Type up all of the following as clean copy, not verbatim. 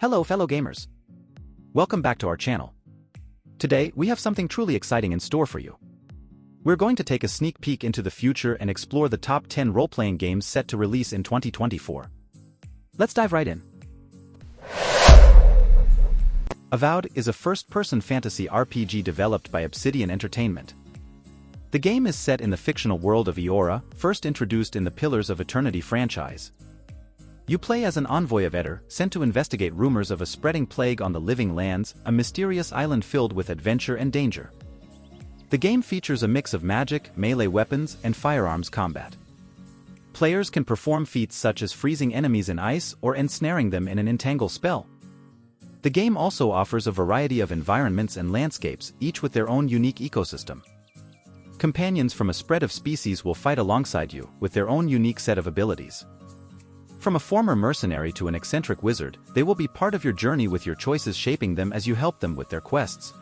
Hello fellow gamers. Welcome back to our channel. Today, we have something truly exciting in store for you. We're going to take a sneak peek into the future and explore the top 10 role-playing games set to release in 2024. Let's dive right in. Avowed is a first-person fantasy RPG developed by Obsidian Entertainment. The game is set in the fictional world of Eora, first introduced in the Pillars of Eternity franchise. You play as an envoy of Eter, sent to investigate rumors of a spreading plague on the Living Lands, a mysterious island filled with adventure and danger. The game features a mix of magic, melee weapons, and firearms combat. Players can perform feats such as freezing enemies in ice or ensnaring them in an entangle spell. The game also offers a variety of environments and landscapes, each with their own unique ecosystem. Companions from a spread of species will fight alongside you, with their own unique set of abilities. From a former mercenary to an eccentric wizard, they will be part of your journey with your choices shaping them as you help them with their quests.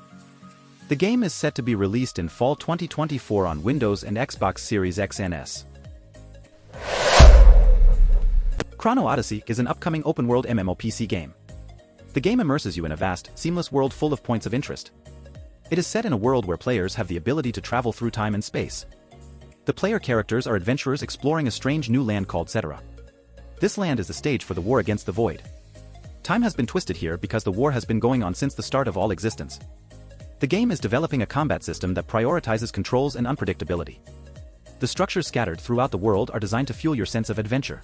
The game is set to be released in fall 2024 on Windows and Xbox Series X and S. Chrono Odyssey is an upcoming open-world MMOPC game. The game immerses you in a vast, seamless world full of points of interest. It is set in a world where players have the ability to travel through time and space. The player characters are adventurers exploring a strange new land called Cetera. This land is the stage for the war against the Void. Time has been twisted here because the war has been going on since the start of all existence. The game is developing a combat system that prioritizes controls and unpredictability. The structures scattered throughout the world are designed to fuel your sense of adventure.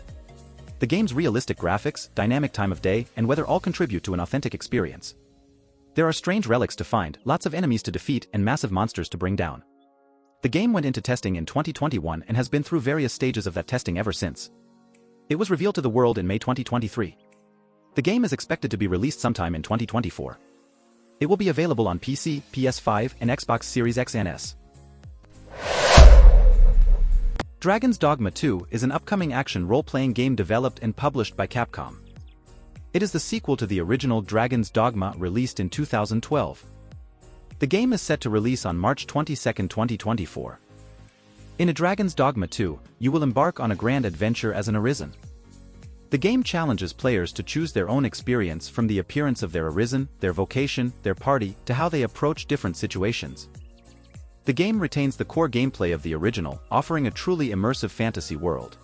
The game's realistic graphics, dynamic time of day, and weather all contribute to an authentic experience. There are strange relics to find, lots of enemies to defeat, and massive monsters to bring down. The game went into testing in 2021 and has been through various stages of that testing ever since. It was revealed to the world in May 2023. The game is expected to be released sometime in 2024. It will be available on PC, PS5, and Xbox Series X and S. Dragon's Dogma 2 is an upcoming action role-playing game developed and published by Capcom. It is the sequel to the original Dragon's Dogma released in 2012. The game is set to release on March 22, 2024. In A Dragon's Dogma 2, you will embark on a grand adventure as an Arisen. The game challenges players to choose their own experience from the appearance of their Arisen, their vocation, their party, to how they approach different situations. The game retains the core gameplay of the original, offering a truly immersive fantasy world.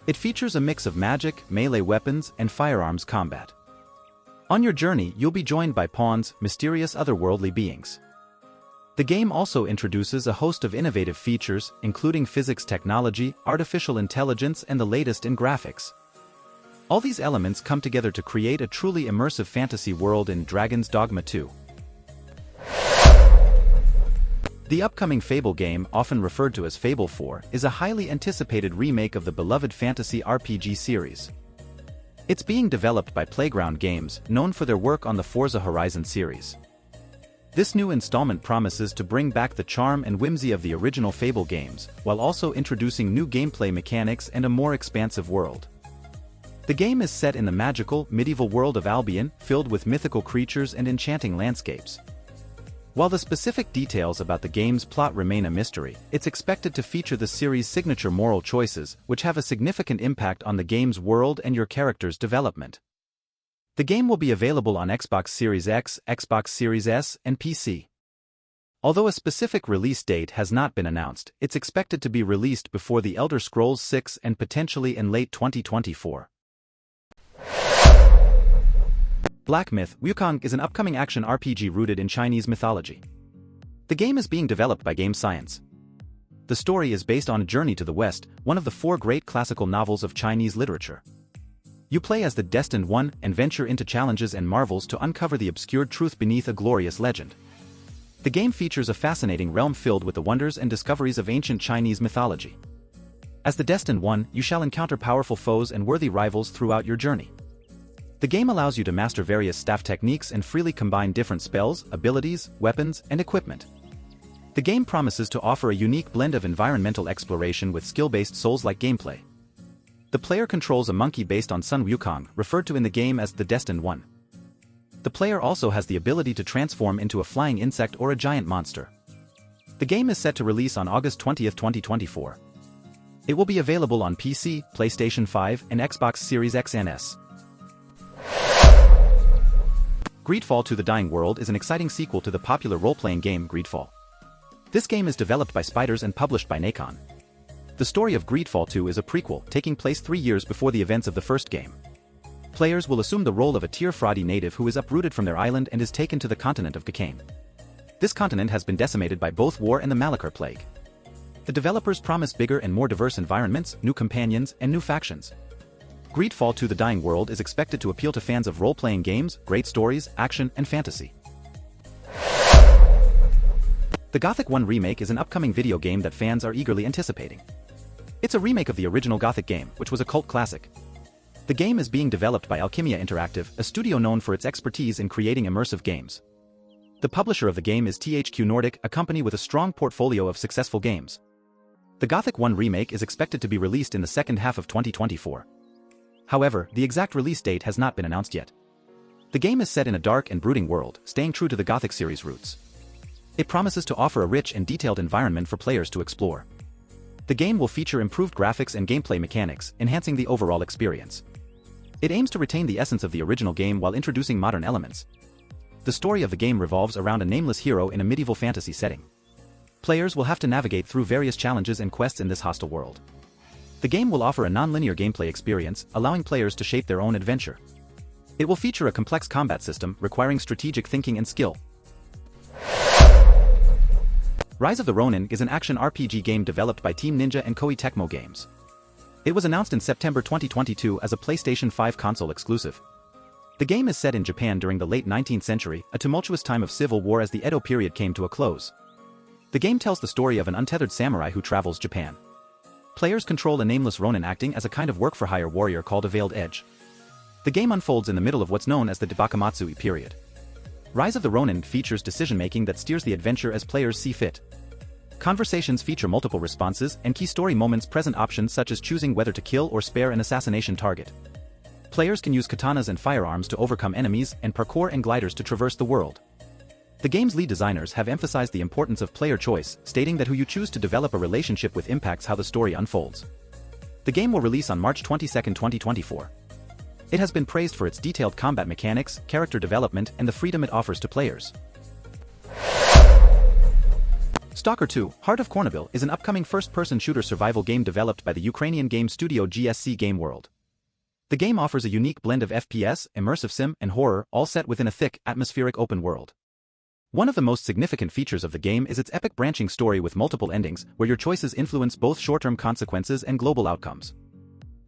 It features a mix of magic, melee weapons, and firearms combat. On your journey, you'll be joined by pawns, mysterious otherworldly beings. The game also introduces a host of innovative features, including physics technology, artificial intelligence, and the latest in graphics. All these elements come together to create a truly immersive fantasy world in Dragon's Dogma 2. The upcoming Fable game, often referred to as Fable 4, is a highly anticipated remake of the beloved fantasy RPG series. It's being developed by Playground Games, known for their work on the Forza Horizon series. This new installment promises to bring back the charm and whimsy of the original Fable games, while also introducing new gameplay mechanics and a more expansive world. The game is set in the magical, medieval world of Albion, filled with mythical creatures and enchanting landscapes. While the specific details about the game's plot remain a mystery, it's expected to feature the series' signature moral choices, which have a significant impact on the game's world and your character's development. The game will be available on Xbox Series X, Xbox Series S, and PC. Although a specific release date has not been announced, it's expected to be released before The Elder Scrolls 6 and potentially in late 2024. Black Myth: Wukong is an upcoming action RPG rooted in Chinese mythology. The game is being developed by Game Science. The story is based on A Journey to the West, one of the 4 great classical novels of Chinese literature. You play as the Destined One and venture into challenges and marvels to uncover the obscured truth beneath a glorious legend. The game features a fascinating realm filled with the wonders and discoveries of ancient Chinese mythology. As the Destined One, you shall encounter powerful foes and worthy rivals throughout your journey. The game allows you to master various staff techniques and freely combine different spells, abilities, weapons, and equipment. The game promises to offer a unique blend of environmental exploration with skill-based Souls-like gameplay. The player controls a monkey based on Sun Wukong, referred to in the game as the Destined One. The player also has the ability to transform into a flying insect or a giant monster. The game is set to release on August 20, 2024. It will be available on PC, PlayStation 5, and Xbox Series X and S. Greedfall 2: The Dying World is an exciting sequel to the popular role-playing game Greedfall. This game is developed by Spiders and published by Nacon. The story of Greedfall 2 is a prequel, taking place 3 years before the events of the first game. Players will assume the role of a Tir-Fradi native who is uprooted from their island and is taken to the continent of G'Kane. This continent has been decimated by both war and the Malachar Plague. The developers promise bigger and more diverse environments, new companions, and new factions. Greedfall 2: The Dying World is expected to appeal to fans of role-playing games, great stories, action, and fantasy. The Gothic 1 remake is an upcoming video game that fans are eagerly anticipating. It's a remake of the original Gothic game, which was a cult classic. The game is being developed by Alchimia Interactive, a studio known for its expertise in creating immersive games. The publisher of the game is THQ Nordic, a company with a strong portfolio of successful games. The Gothic 1 remake is expected to be released in the second half of 2024. However, the exact release date has not been announced yet. The game is set in a dark and brooding world, staying true to the Gothic series' roots. It promises to offer a rich and detailed environment for players to explore. The game will feature improved graphics and gameplay mechanics, enhancing the overall experience. It aims to retain the essence of the original game while introducing modern elements. The story of the game revolves around a nameless hero in a medieval fantasy setting. Players will have to navigate through various challenges and quests in this hostile world. The game will offer a non-linear gameplay experience, allowing players to shape their own adventure. It will feature a complex combat system requiring strategic thinking and skill. Rise of the Ronin is an action RPG game developed by Team Ninja and Koei Tecmo Games. It was announced in September 2022 as a PlayStation 5 console exclusive. The game is set in Japan during the late 19th century, a tumultuous time of civil war as the Edo period came to a close. The game tells the story of an untethered samurai who travels Japan. Players control a nameless Ronin acting as a kind of work-for-hire warrior called a Veiled Edge. The game unfolds in the middle of what's known as the Debakamatsui period. Rise of the Ronin features decision-making that steers the adventure as players see fit. Conversations feature multiple responses and key story moments present options such as choosing whether to kill or spare an assassination target. Players can use katanas and firearms to overcome enemies and parkour and gliders to traverse the world. The game's lead designers have emphasized the importance of player choice, stating that who you choose to develop a relationship with impacts how the story unfolds. The game will release on March 22, 2024. It has been praised for its detailed combat mechanics, character development, and the freedom it offers to players. Stalker 2: Heart of Kornabil is an upcoming first-person shooter survival game developed by the Ukrainian game studio GSC Game World. The game offers a unique blend of FPS, immersive sim, and horror, all set within a thick, atmospheric open world. One of the most significant features of the game is its epic branching story with multiple endings, where your choices influence both short-term consequences and global outcomes.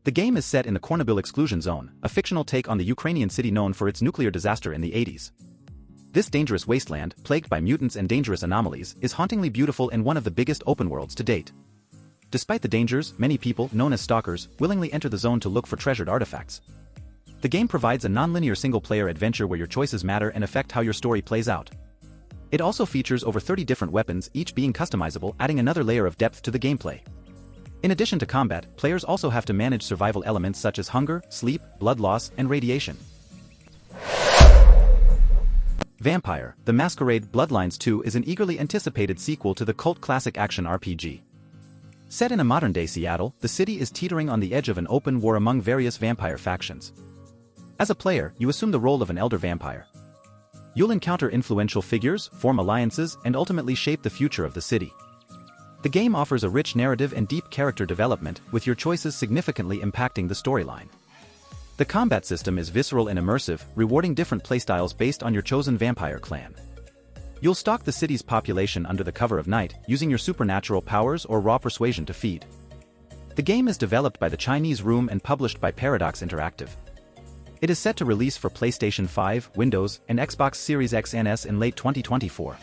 The game is set in the Kornabil exclusion zone, a fictional take on the Ukrainian city known for its nuclear disaster in the 80s. This dangerous wasteland, plagued by mutants and dangerous anomalies, is hauntingly beautiful and one of the biggest open worlds to date. Despite the dangers, many people, known as stalkers, willingly enter the zone to look for treasured artifacts. The game provides a non-linear single-player adventure where your choices matter and affect how your story plays out. It also features over 30 different weapons, each being customizable, adding another layer of depth to the gameplay. In addition to combat, players also have to manage survival elements such as hunger, sleep, blood loss, and radiation. Vampire: The Masquerade Bloodlines 2 is an eagerly anticipated sequel to the cult classic action RPG. Set in a modern-day Seattle, the city is teetering on the edge of an open war among various vampire factions. As a player, you assume the role of an elder vampire. You'll encounter influential figures, form alliances, and ultimately shape the future of the city. The game offers a rich narrative and deep character development, with your choices significantly impacting the storyline. The combat system is visceral and immersive, rewarding different playstyles based on your chosen vampire clan. You'll stalk the city's population under the cover of night, using your supernatural powers or raw persuasion to feed. The game is developed by the Chinese Room and published by Paradox Interactive. It is set to release for PlayStation 5, Windows, and Xbox Series X and S in late 2024.